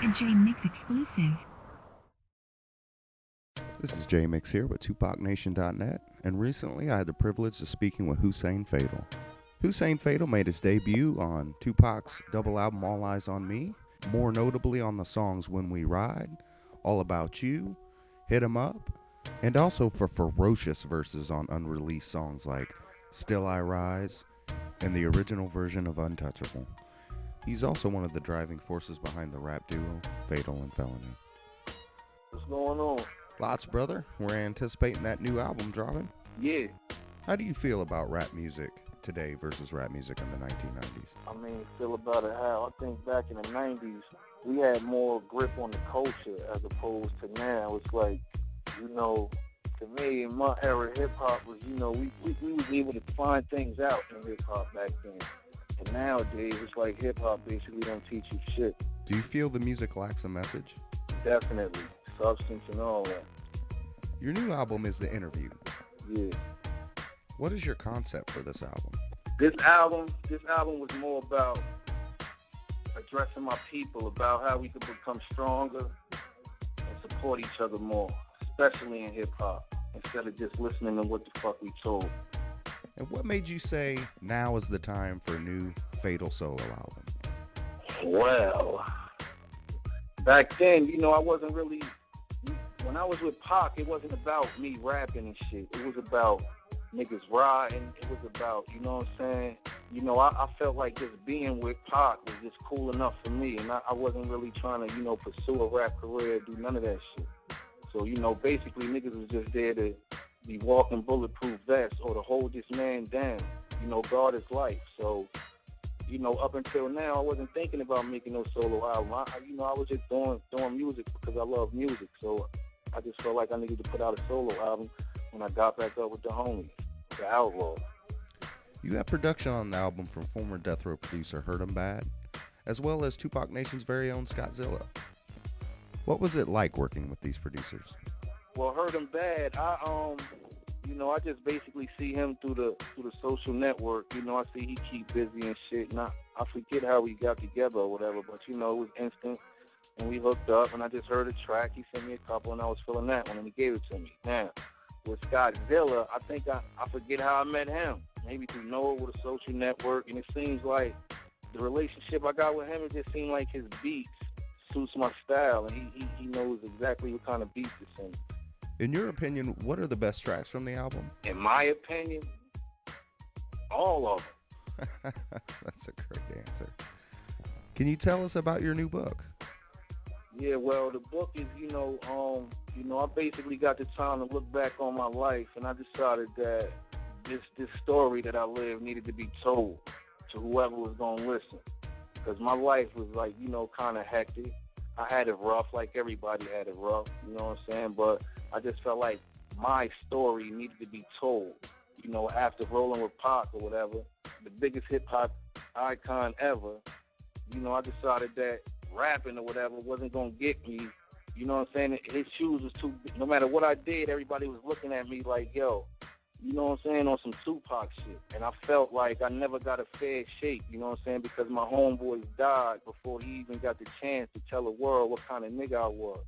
A J-Mix exclusive. This is J-Mix here with TupacNation.net, and recently I had the privilege of speaking with Hussein Fatal. Hussein Fatal made his debut on Tupac's double album All Eyes on Me, more notably on the songs When We Ride, All About You, Hit 'Em Up, and also for ferocious verses on unreleased songs like Still I Rise and the original version of Untouchable. He's also one of the driving forces behind the rap duo Fatal and Felony. What's going on? Lots, brother. We're anticipating that new album dropping. Yeah. How do you feel about rap music today versus rap music in the 1990s? I mean, feel about it how I think back in the 90s, we had more grip on the culture as opposed to now. It's like, to me, in my era, hip-hop was, we was able to find things out in hip-hop back then. And nowadays, it's like hip-hop basically don't teach you shit. Do you feel the music lacks a message? Definitely. Substance and all that. Your new album is The Interview. Yeah. What is your concept for this album? This album was more about addressing my people, about how we could become stronger and support each other more, especially in hip-hop, instead of just listening to what the fuck we told. And what made you say now is the time for a new Fatal solo album? Well, back then, I wasn't really, when I was with Pac, it wasn't about me rapping and shit. It was about niggas riding. It was about, you know what I'm saying? I felt like just being with Pac was just cool enough for me, and I wasn't really trying to, pursue a rap career, do none of that shit. So, basically niggas was just there to be walking bulletproof vests or to hold this man down, guard his life. So, up until now, I wasn't thinking about making no solo album. I was just doing music because I love music. So I just felt like I needed to put out a solo album when I got back up with the homies, the Outlaw. You have production on the album from former Death Row producer Heard 'Em Bad, as well as Tupac Nation's very own Scottzilla. What was it like working with these producers? Well, Heard 'Em Bad, I just basically see him through the social network. I see he keep busy and shit, and I forget how we got together or whatever, but it was instant, and we hooked up, and I just heard a track. He sent me a couple, and I was feeling that one, and he gave it to me. Now, with Scottzilla, I think I forget how I met him. Maybe through Noah with a social network, and it seems like the relationship I got with him, it just seemed like his beats suits my style, and he knows exactly what kind of beats to send. In your opinion, what are the best tracks from the album? In my opinion, all of them. That's a great answer. Can you tell us about your new book? Yeah, well, the book is, I basically got the time to look back on my life, and I decided that this story that I lived needed to be told to whoever was going to listen. Because my life was like, kind of hectic. I had it rough, like everybody had it rough, you know what I'm saying? But I just felt like my story needed to be told. After rolling with Pac or whatever, the biggest hip-hop icon ever, I decided that rapping or whatever wasn't going to get me. You know what I'm saying? His shoes was too big. No matter what I did, everybody was looking at me like, yo, you know what I'm saying, on some Tupac shit. And I felt like I never got a fair shake, you know what I'm saying, because my homeboys died before he even got the chance to tell the world what kind of nigga I was.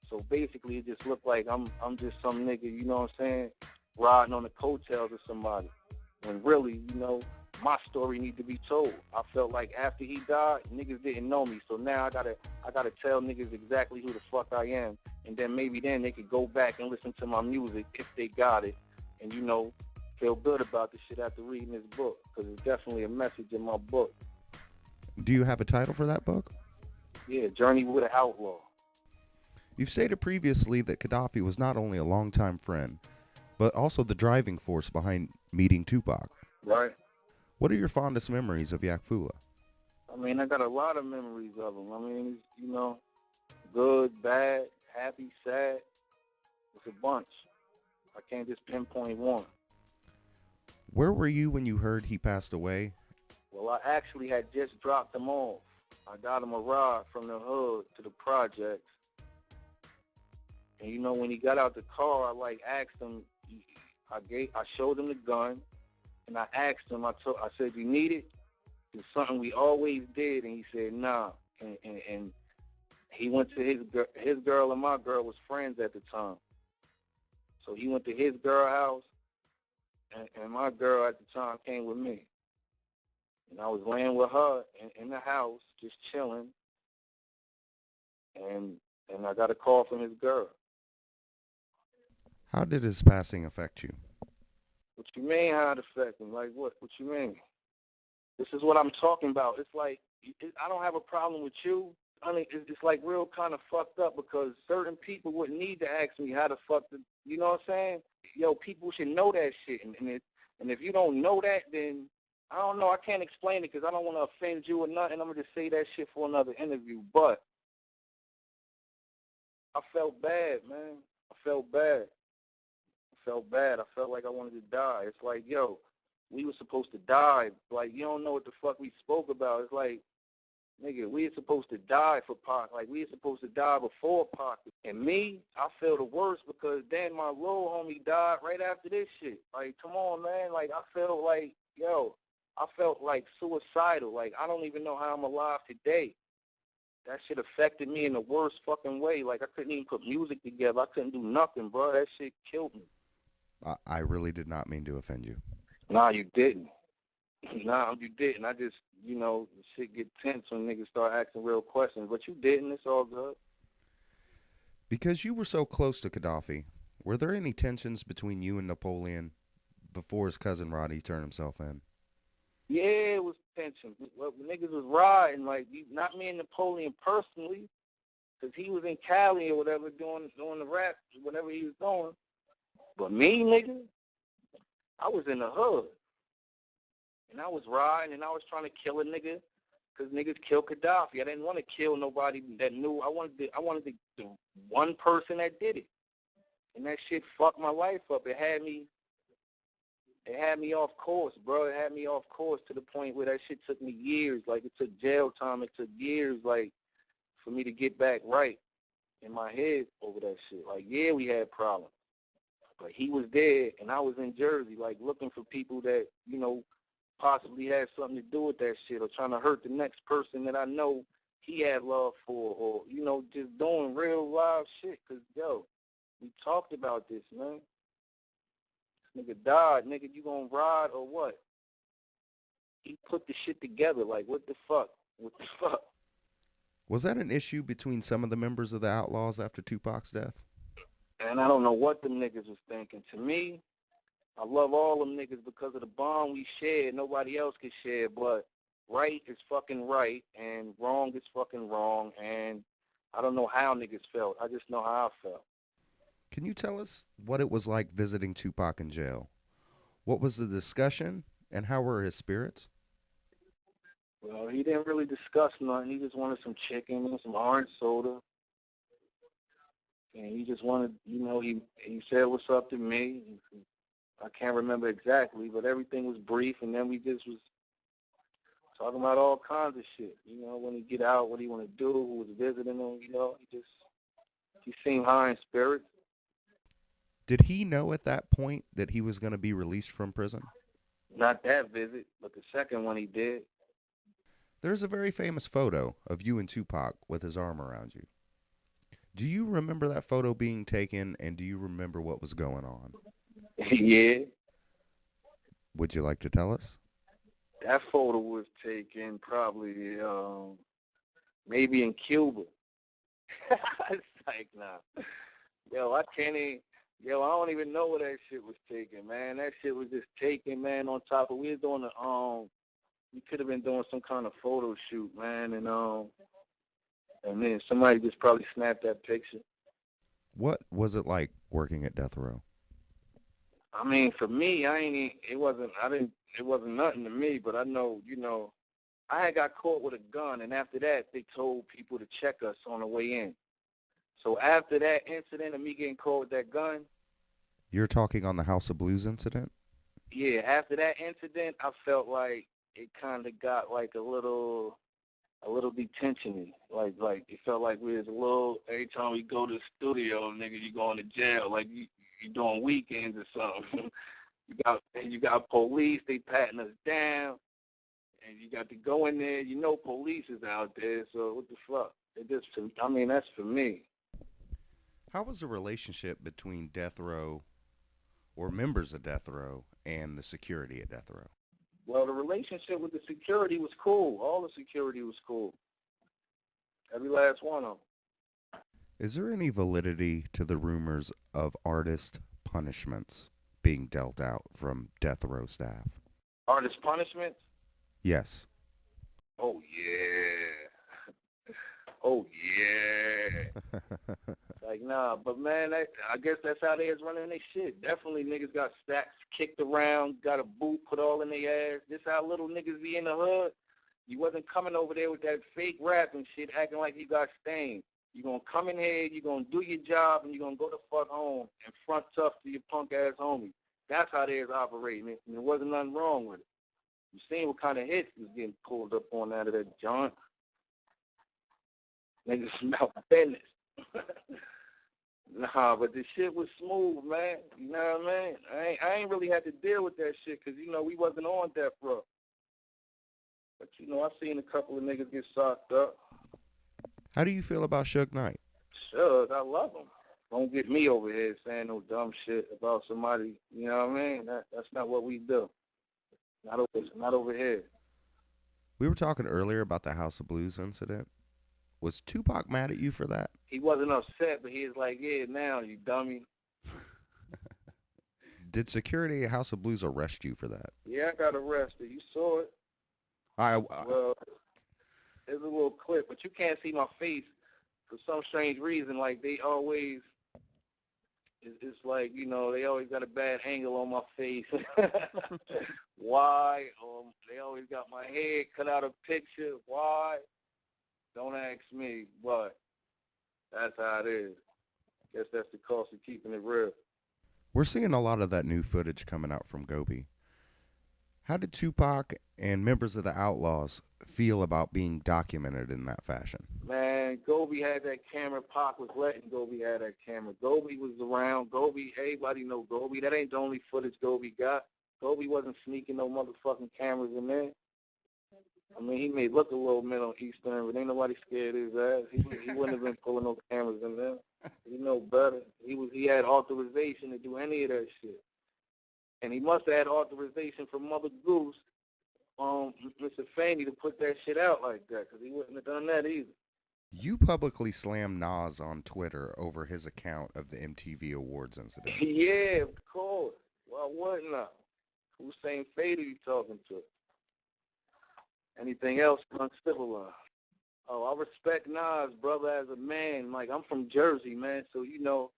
So basically, it just looked like I'm just some nigga, you know what I'm saying, riding on the coattails of somebody. When really, my story need to be told. I felt like after he died, niggas didn't know me. So now I gotta tell niggas exactly who the fuck I am. And then maybe then they could go back and listen to my music if they got it. And, feel good about the shit after reading this book. Because it's definitely a message in my book. Do you have a title for that book? Yeah, Journey with an Outlaw. You've stated previously that Kadafi was not only a longtime friend, but also the driving force behind meeting Tupac. Right. What are your fondest memories of Yak Fula? I mean, I got a lot of memories of him. I mean, good, bad, happy, sad. It's a bunch. I can't just pinpoint one. Where were you when you heard he passed away? Well, I actually had just dropped him off. I got him a ride from the hood to the projects. And when he got out the car, I asked him. I showed him the gun, and I asked him. I said, "You need it?" It's something we always did, and he said, "Nah." And He went to his girl and my girl was friends at the time. So he went to his girl house, and my girl at the time came with me. And I was laying with her in the house, just chilling, and I got a call from his girl. How did his passing affect you? What you mean how it affected him? Like what? What you mean? This is what I'm talking about. It's like, I don't have a problem with you. I mean, it's like real kind of fucked up because certain people wouldn't need to ask me how the fuck, you know what I'm saying? Yo, people should know that shit. And if you don't know that, then I don't know. I can't explain it because I don't want to offend you or nothing. I'm going to just say that shit for another interview. But I felt bad, man. I felt bad. I felt like I wanted to die. It's like, yo, we were supposed to die. Like, you don't know what the fuck we spoke about. It's like, nigga, we were supposed to die for Pac. Like, we were supposed to die before Pac. And me, I feel the worst because then my little homie died right after this shit. Like, come on, man. Like, I felt like, yo, I felt like suicidal. Like, I don't even know how I'm alive today. That shit affected me in the worst fucking way. Like, I couldn't even put music together. I couldn't do nothing, bro. That shit killed me. I really did not mean to offend you. Nah, you didn't. Nah, you didn't. I just, shit get tense when niggas start asking real questions. But you didn't. It's all good. Because you were so close to Kadafi, were there any tensions between you and Napoleon before his cousin Roddy turned himself in? Yeah, it was tension. Well, niggas was riding, like, not me and Napoleon personally, because he was in Cali or whatever doing the rap, whatever he was doing. But me, nigga, I was in the hood. And I was riding, and I was trying to kill a nigga, because niggas killed Kadafi. I didn't want to kill nobody that knew. I wanted the one person that did it. And that shit fucked my life up. It had me off course, bro. It had me off course to the point where that shit took me years. Like, it took jail time. It took years, like, for me to get back right in my head over that shit. Like, yeah, we had problems. But he was there, and I was in Jersey, like, looking for people that, possibly had something to do with that shit or trying to hurt the next person that I know he had love for or, just doing real live shit. Because, yo, we talked about this, man. Nigga died. Nigga, you gonna ride or what? He put the shit together. Like, what the fuck? What the fuck? Was that an issue between some of the members of the Outlaws after Tupac's death? And I don't know what them niggas was thinking. To me, I love all them niggas because of the bond we shared. Nobody else could share, but right is fucking right, and wrong is fucking wrong, and I don't know how niggas felt. I just know how I felt. Can you tell us what it was like visiting Tupac in jail? What was the discussion, and how were his spirits? Well, he didn't really discuss nothing. He just wanted some chicken and some orange soda. And he just wanted, he said what's up to me. I can't remember exactly, but everything was brief, and then we just was talking about all kinds of shit. When he get out, what he want to do, who was visiting him, he seemed high in spirits. Did he know at that point that he was going to be released from prison? Not that visit, but the second one he did. There's a very famous photo of you and Tupac with his arm around you. Do you remember that photo being taken, and do you remember what was going on? Yeah. Would you like to tell us? That photo was taken probably maybe in Cuba. It's like, nah. Yo, I don't even know where that shit was taken, man. That shit was just taken, man, on top of, we was doing we could have been doing some kind of photo shoot, man, and then somebody just probably snapped that picture. What was it like working at death row? I mean, for me, it wasn't nothing to me, but I know, I had got caught with a gun, and after that, they told people to check us on the way in. So after that incident of me getting caught with that gun. You're talking on the House of Blues incident? Yeah, after that incident, I felt like it kind of got like a little detention-y. Like it felt like we was a little, every time we go to the studio, nigga, you going to jail, like you doing weekends or something. You got police, they patting us down, And you got to go in there, you know police is out there, so what the fuck? That's for me. How was the relationship between Death Row or members of Death Row and the security at Death Row? Well, the relationship with the security was cool. All the security was cool. Every last one of them. Is there any validity to the rumors of artist punishments being dealt out from Death Row staff? Artist punishments? Yes. Oh, yeah. Oh, yeah. Like, nah, but man, I guess that's how they is running their shit. Definitely niggas got stacks kicked around, got a boot put all in their ass. This how little niggas be in the hood. You wasn't coming over there with that fake rap and shit acting like you got stained. You gonna come in here, you gonna do your job, and you gonna go the fuck home and front tough to your punk ass homie. That's how they is operating it, and there wasn't nothing wrong with it. You seen what kind of hits was getting pulled up on out of that joint. Niggas smell business. Nah, but the shit was smooth, man. You know what I mean? I ain't really had to deal with that shit because, you know, we wasn't on death row. But, you know, I seen a couple of niggas get socked up. How do you feel about Suge Knight? Sure, I love him. Don't get me over here saying no dumb shit about somebody, you know what I mean? That's not what we do. Not over here. We were talking earlier about the House of Blues incident. Was Tupac mad at you for that? He wasn't upset, but he was like, yeah, now, you dummy. Did security at House of Blues arrest you for that? Yeah, I got arrested. You saw it. Well, there's a little clip, but you can't see my face for some strange reason. Like, they always, it's like, you know, they always got a bad angle on my face. Why? They always got my head cut out of picture. Why? Don't ask me, but that's how it is. Guess that's the cost of keeping it real. We're seeing a lot of that new footage coming out from Gobi. How did Tupac and members of the Outlaws feel about being documented in that fashion? Man, Gobi had that camera. Pac was letting Gobi have that camera. Gobi was around. Gobi, everybody know Gobi. That ain't the only footage Gobi got. Gobi wasn't sneaking no motherfucking cameras in there. I mean, he may look a little Middle Eastern, but ain't nobody scared his ass. He wouldn't have been pulling no cameras in there. He know better. He had authorization to do any of that shit. And he must have had authorization from Mother Goose, Mr. Fanny, to put that shit out like that, because he wouldn't have done that either. You publicly slammed Nas on Twitter over his account of the MTV Awards incident. Yeah, of course. Why wouldn't I? Hussein Fader you talking to? Anything else uncivilized? Oh, I respect Nas, brother, as a man. Like, I'm from Jersey, man, so, you know,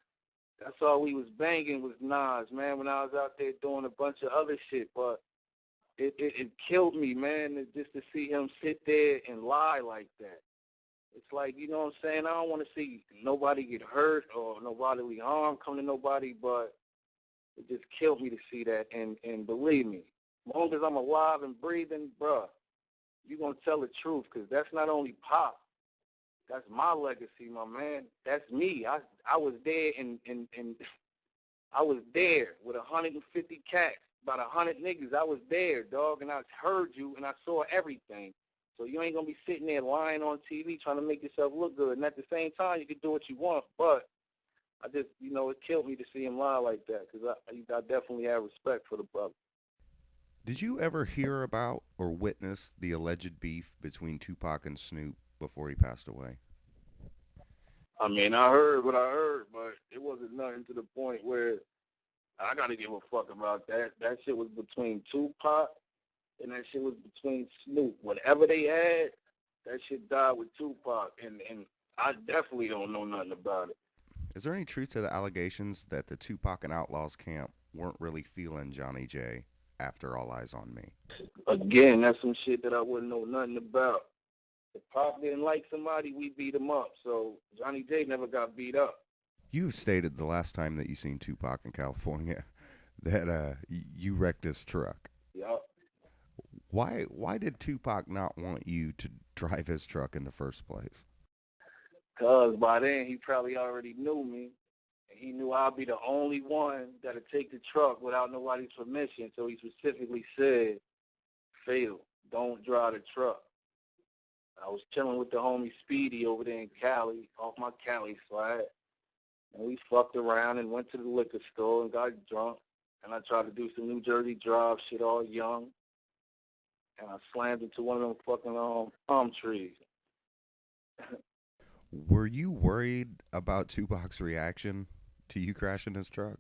that's all we was banging was Nas, man, when I was out there doing a bunch of other shit. But it killed me, man, just to see him sit there and lie like that. It's like, you know what I'm saying? I don't want to see nobody get hurt or no bodily harm come to nobody, but it just killed me to see that. And believe me, as long as I'm alive and breathing, bruh, you're going to tell the truth, because that's not only Pop. That's my legacy, my man. That's me. I was there and I was there with 150 cats, about 100 niggas. I was there, dog, and I heard you and I saw everything. So you ain't going to be sitting there lying on TV trying to make yourself look good. And at the same time, you can do what you want. But I just, you know, it killed me to see him lie like that, because I definitely have respect for the brother. Did you ever hear about or witness the alleged beef between Tupac and Snoop before he passed away? I mean, I heard what I heard, but it wasn't nothing to the point where I got to give a fuck about that. That shit was between Tupac and that shit was between Snoop. Whatever they had, that shit died with Tupac, and I definitely don't know nothing about it. Is there any truth to the allegations that the Tupac and Outlaws camp weren't really feeling Johnny J after All Eyes on Me? Again, that's some shit that I wouldn't know nothing about. If Pop didn't like somebody, we beat him up. So Johnny J never got beat up. You stated the last time that you seen Tupac in California that you wrecked his truck. Yup. Why did Tupac not want you to drive his truck in the first place? Because by then he probably already knew me. And he knew I'd be the only one that'd take the truck without nobody's permission. So he specifically said, Fatal, Don't Drive the Truck. I was chilling with the homie Speedy over there in Cali, off my Cali slide, and we fucked around and went to the liquor store and got drunk, and I tried to do some New Jersey drive shit all young, and I slammed into one of them fucking palm trees. Were you worried about Tupac's reaction to you crashing his truck?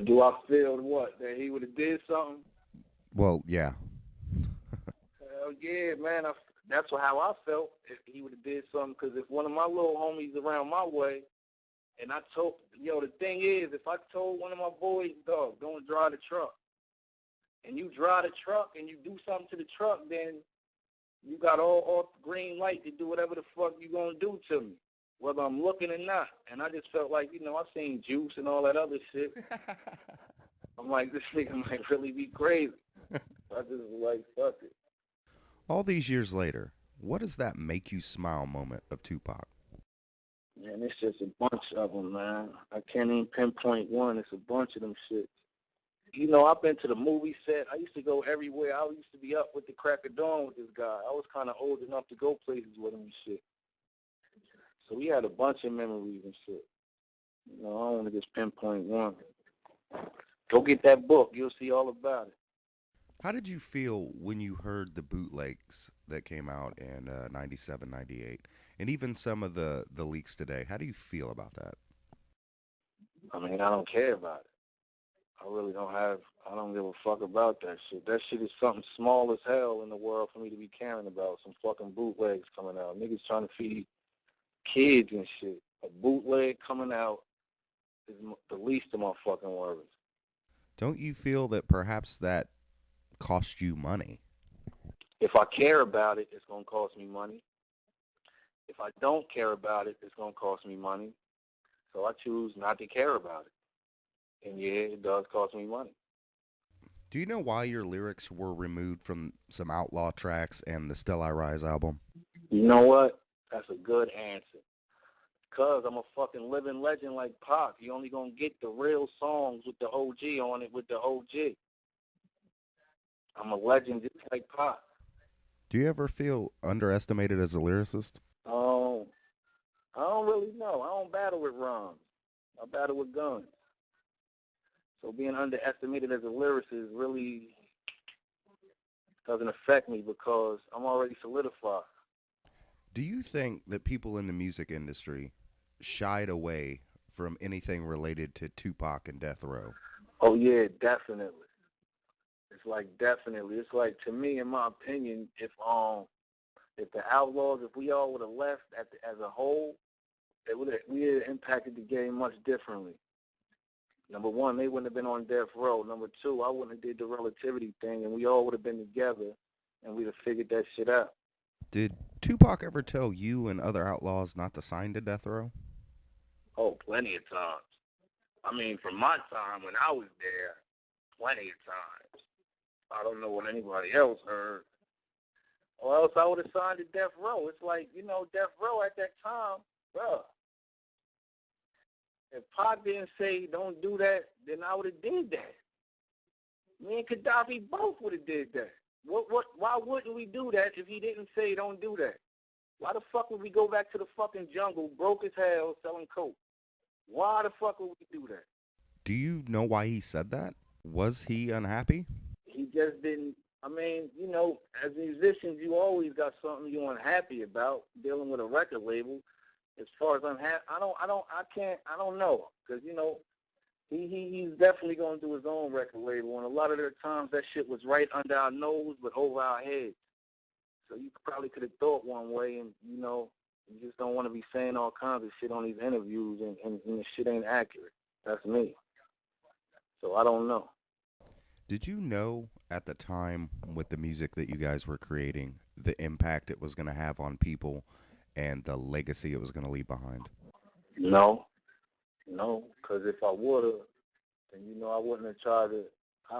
Do I feel what, that he would have did something? Well, yeah. Hell yeah, man. That's how I felt if he would have did something, because if one of my little homies around my way, and I told, the thing is, if I told one of my boys, dog, don't drive the truck, and you drive the truck and you do something to the truck, then you got all green light to do whatever the fuck you gonna do to me, whether I'm looking or not. And I just felt like, I seen Juice and all that other shit. I'm like, this nigga might really be crazy. I just was like, fuck it. All these years later, what is that make you smile moment of Tupac? Man, it's just a bunch of them, man. I can't even pinpoint one. It's a bunch of them shit. I've been to the movie set. I used to go everywhere. I used to be up with the crack of dawn with this guy. I was kind of old enough to go places with him and shit. So we had a bunch of memories and shit. I don't want to just pinpoint one. Go get that book. You'll see all about it. How did you feel when you heard the bootlegs that came out in 97, 98, and even some of the leaks today? How do you feel about that? I mean, I don't care about it. I really I don't give a fuck about that shit. That shit is something small as hell in the world for me to be caring about. Some fucking bootlegs coming out. Niggas trying to feed kids and shit. A bootleg coming out is the least of my fucking worries. Don't you feel that perhaps that cost you money? If I care about it, it's going to cost me money. If I don't care about it, it's going to cost me money. So I choose not to care about it. And yeah, it does cost me money. Do you know why your lyrics were removed from some Outlaw tracks and the Still I Rise album? You know what? That's a good answer. Because I'm a fucking living legend like Pac. You only going to get the real songs with the OG on it with the OG. I'm a legend just like Pac. Do you ever feel underestimated as a lyricist? I don't really know. I don't battle with rhymes. I battle with guns. So being underestimated as a lyricist really doesn't affect me because I'm already solidified. Do you think that people in the music industry shied away from anything related to Tupac and Death Row? Oh yeah, definitely. Definitely. It's like, to me, in my opinion, if the Outlaws, if we all would have left as a whole, we would have impacted the game much differently. Number one, they wouldn't have been on death row. Number two, I wouldn't have did the relativity thing, and we all would have been together, and we'd have figured that shit out. Did Tupac ever tell you and other outlaws not to sign to Death Row? Oh, plenty of times. I mean, from my time when I was there, plenty of times. I don't know what anybody else heard. Or else I would have signed to Death Row. It's like, Death Row at that time, bruh. If Pac didn't say don't do that, then I would have did that. Me and Kadafi both would have did that. Why wouldn't we do that if he didn't say don't do that? Why the fuck would we go back to the fucking jungle, broke as hell, selling coke? Why the fuck would we do that? Do you know why he said that? Was he unhappy? He just didn't. I mean, as musicians, you always got something you're unhappy about dealing with a record label. As far as unhappy, I don't know, because he's definitely going to do his own record label, and a lot of their times that shit was right under our nose but over our heads. So you probably could have thought one way, and you just don't want to be saying all kinds of shit on these interviews, and the shit ain't accurate. That's me. So I don't know. Did you know at the time with the music that you guys were creating, the impact it was going to have on people and the legacy it was going to leave behind? No, because if I would have, then I wouldn't have tried to.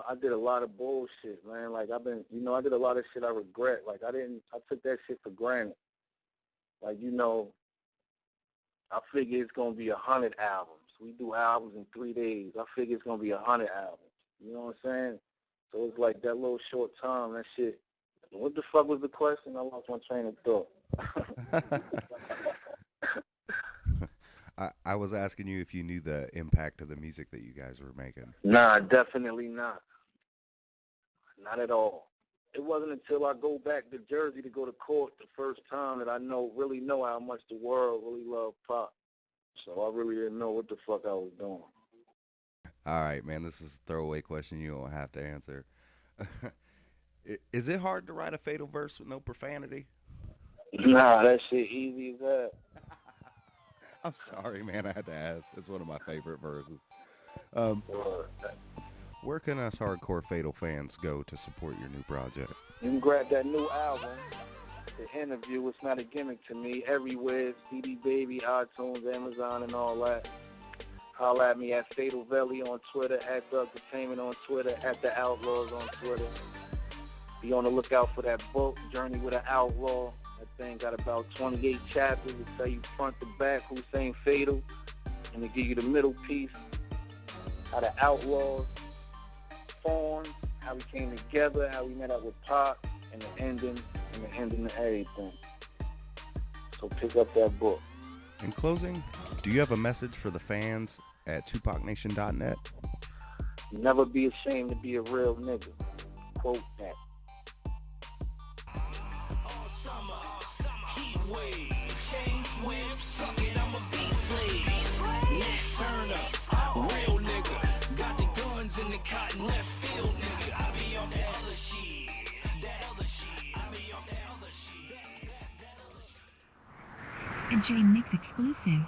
I did a lot of bullshit, man. Like I did a lot of shit I regret. Like I took that shit for granted. Like I figure it's gonna be 100 albums. We do albums in 3 days. I figure it's gonna be 100 albums. You know what I'm saying? So it's like that little short time, that shit What the fuck was the question? I lost my train of thought. I was asking you if you knew the impact of the music that you guys were making. Nah, definitely not. Not at all. It wasn't until I go back to Jersey to go to court the first time that I really know how much the world really loved pop. So I really didn't know what the fuck I was doing. All right, man, this is a throwaway question you don't have to answer. Is it hard to write a Fatal verse with no profanity? Nah, that shit easy as that. I'm sorry, man, I had to ask. It's one of my favorite verses. Where can us hardcore Fatal fans go to support your new project? You can grab that new album, The Interview, It's Not a Gimmick to Me, everywhere, CD Baby, iTunes, Amazon, and all that. Holla at me at Fatal Valley on Twitter, at Doug Entertainment on Twitter, at The Outlaws on Twitter. Be on the lookout for that book, Journey with an Outlaw. That thing got about 28 chapters. It tell you front to back Hussein Fatal, and to give you the middle piece, how the Outlaws formed, how we came together, how we met up with Pop, and the ending of everything. So pick up that book. In closing, do you have a message for the fans at TupacNation.net? Never be ashamed to be a real nigga. Quote that. A J Mix exclusive.